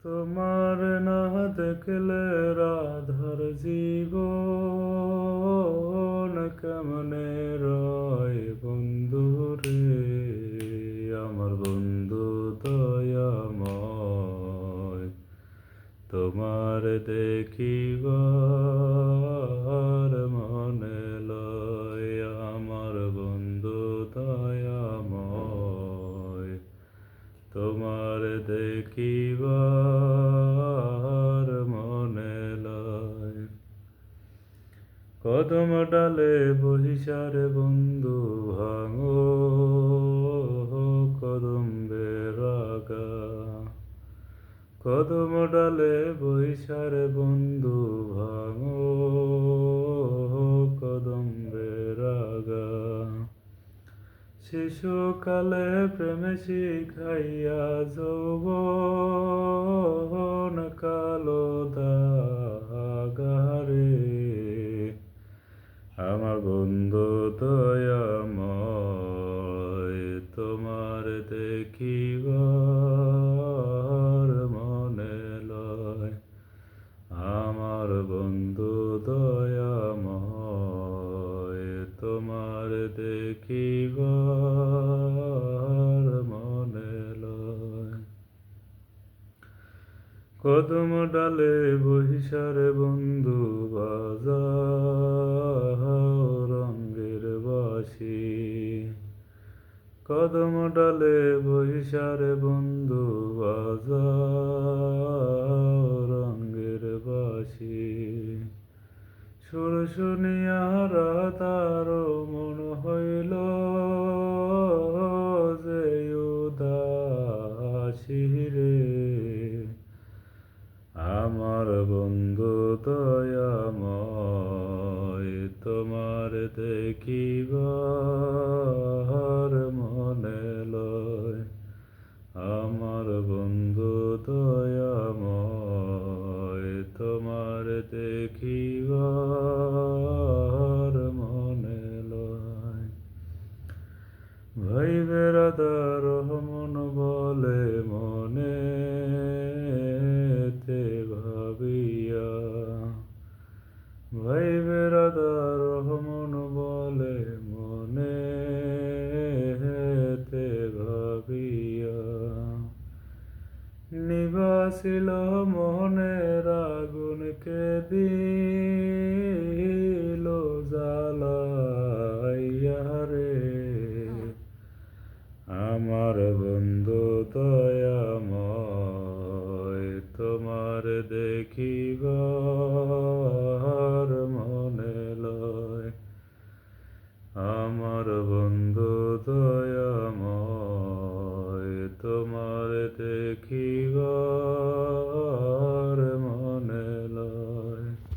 তোমার না দেখলে রাধার জীবন কেমনে রয় বন্ধু রে, আমার বন্ধু দয়াময়। তোমার দেখিবার মনে লয়, আমার বন্ধু দয়াময়। তোমার দেখিবার মনে লয়। কদম ডালে বহিসার বন্ধু ভাঙো কদম্বের আগা। কদম ডালে বহিসার বন্ধু ভাঙো কদম্বের আগা। শিশুকালে প্রেমে শিখাইয়া যৌবন কালো দাগারে, আমার বন্ধু দয়াময়। তোমার দেখিবার মনে লয়, আমার বন্ধু দয়াময়। তোমার দেখিবার মনে লয়। কদম ডালে বহিসার বন্ধু বাজাও রঙের বাঁশি। কদম ডালে বহিসার বন্ধু বাজাও রঙের বাঁশি। সুর শুনিয়া রাতার মন হইল যে উদাসী রে, আমার বন্ধু দয়াময়। তোমার দেখিবার মনে লয়, আমার বন্ধু দয়াময়। তোমার দেখিবার মনে লয়। ভাই বেরাদার মন বলে মনে তে ভাবিয়া। ভাই বেরাদার মন বলে মনে তে ভাবিয়া। নিবাসিল মনের আগুনকে দিল জ্বালাইয়া রে, আমার বন্ধু দয়াময়। তোমার দেখিবার মনে লয়, আমার বন্ধু দয়াময়। তোমার দেখিবার